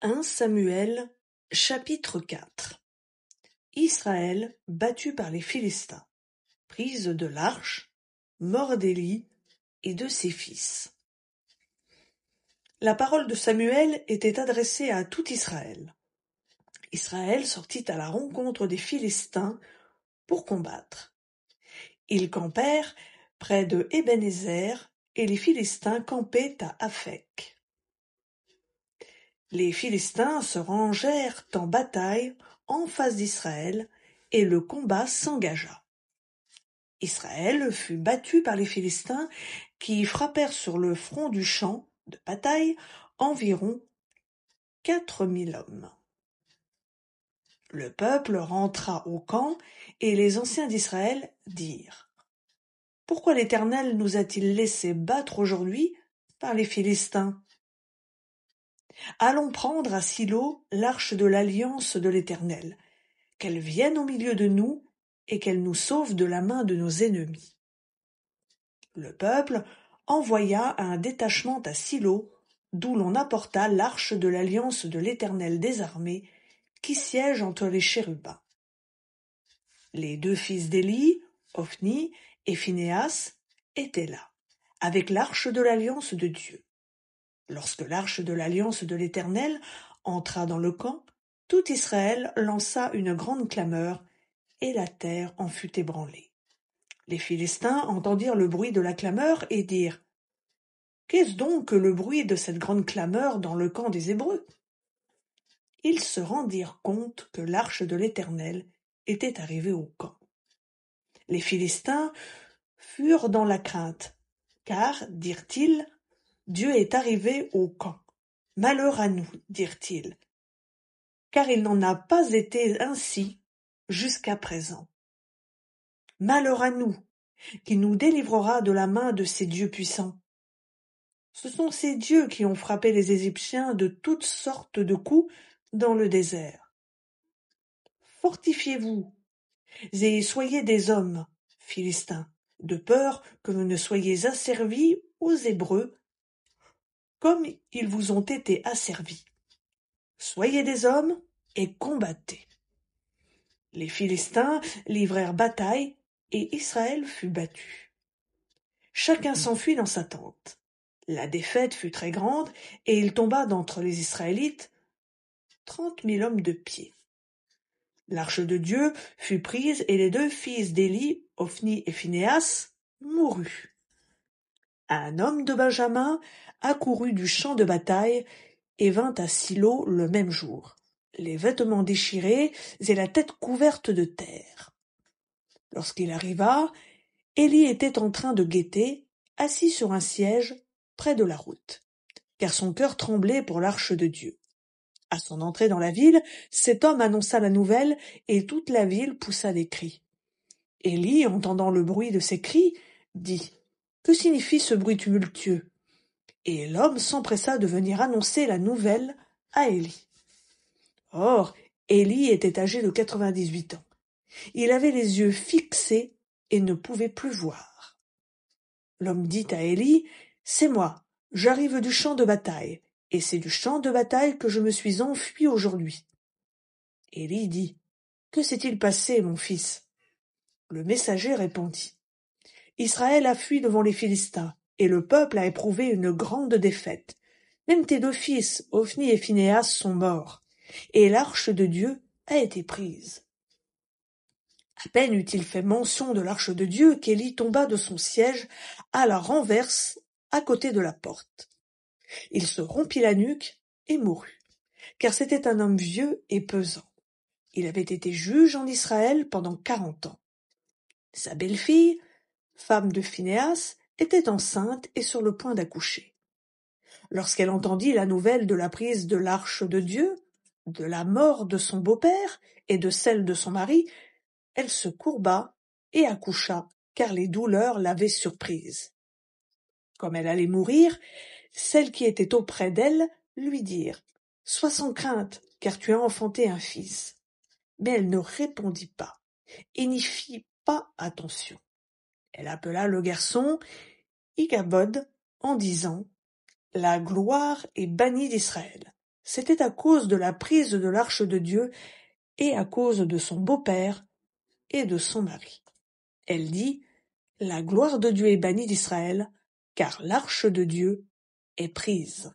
1 Samuel, chapitre 4 Israël battu par les Philistins, prise de l'arche, mort d'Élie et de ses fils. La parole de Samuel était adressée à tout Israël. Israël sortit à la rencontre des Philistins pour combattre. Ils campèrent près de Ébenezer et les Philistins campaient à Aphek. Les Philistins se rangèrent en bataille en face d'Israël, et le combat s'engagea. Israël fut battu par les Philistins qui frappèrent sur le front du champ de bataille environ 4000 hommes. Le peuple rentra au camp, et les anciens d'Israël dirent : « Pourquoi l'Éternel nous a-t-il laissé battre aujourd'hui par les Philistins ? Allons prendre à Silo l'arche de l'alliance de l'Éternel, qu'elle vienne au milieu de nous et qu'elle nous sauve de la main de nos ennemis. » Le peuple envoya un détachement à Silo, d'où l'on apporta l'arche de l'alliance de l'Éternel des armées, qui siège entre les chérubins. Les deux fils d'Élie, Ophni et Phinéas, étaient là, avec l'arche de l'alliance de Dieu. Lorsque l'arche de l'alliance de l'Éternel entra dans le camp, tout Israël lança une grande clameur, et la terre en fut ébranlée. Les Philistins entendirent le bruit de la clameur et dirent : « Qu'est-ce donc que le bruit de cette grande clameur dans le camp des Hébreux ? » Ils se rendirent compte que l'arche de l'Éternel était arrivée au camp. Les Philistins furent dans la crainte, car, dirent-ils, Dieu est arrivé au camp. Malheur à nous, dirent-ils, car il n'en a pas été ainsi jusqu'à présent. Malheur à nous, qui nous délivrera de la main de ces dieux puissants. Ce sont ces dieux qui ont frappé les Égyptiens de toutes sortes de coups dans le désert. Fortifiez-vous et soyez des hommes, Philistins, de peur que vous ne soyez asservis aux Hébreux comme ils vous ont été asservis. Soyez des hommes et combattez. Les Philistins livrèrent bataille et Israël fut battu. Chacun s'enfuit dans sa tente. La défaite fut très grande et il tomba d'entre les Israélites 30 000 hommes de pied. L'arche de Dieu fut prise et les deux fils d'Élie, Ophni et Phinéas, moururent. Un homme de Benjamin accourut du champ de bataille et vint à Silo le même jour, les vêtements déchirés et la tête couverte de terre. Lorsqu'il arriva, Élie était en train de guetter, assis sur un siège près de la route, car son cœur tremblait pour l'arche de Dieu. À son entrée dans la ville, cet homme annonça la nouvelle et toute la ville poussa des cris. Élie, entendant le bruit de ces cris, dit : « Que signifie ce bruit tumultueux ? » Et l'homme s'empressa de venir annoncer la nouvelle à Élie. Or, Élie était âgé de 98 ans. Il avait les yeux fixés et ne pouvait plus voir. L'homme dit à Élie : « C'est moi, j'arrive du champ de bataille, et c'est du champ de bataille que je me suis enfui aujourd'hui. » Élie dit : « Que s'est-il passé, mon fils ? » Le messager répondit : « Israël a fui devant les Philistins, et le peuple a éprouvé une grande défaite. Même tes deux fils, Ophni et Phinéas, sont morts, et l'arche de Dieu a été prise. » À peine eut-il fait mention de l'arche de Dieu qu'Élie tomba de son siège à la renverse à côté de la porte. Il se rompit la nuque et mourut, car c'était un homme vieux et pesant. Il avait été juge en Israël pendant 40 ans. Sa belle-fille, femme de Phinéas, était enceinte et sur le point d'accoucher. Lorsqu'elle entendit la nouvelle de la prise de l'arche de Dieu, de la mort de son beau-père et de celle de son mari, elle se courba et accoucha, car les douleurs l'avaient surprise. Comme elle allait mourir, celles qui étaient auprès d'elle lui dirent : « Sois sans crainte, car tu as enfanté un fils. » Mais elle ne répondit pas et n'y fit pas attention. Elle appela le garçon Ichabod en disant : « La gloire est bannie d'Israël. c'était à cause de la prise de l'arche de Dieu et à cause de son beau-père et de son mari. Elle dit: La gloire de Dieu est bannie d'Israël, car l'arche de Dieu est prise.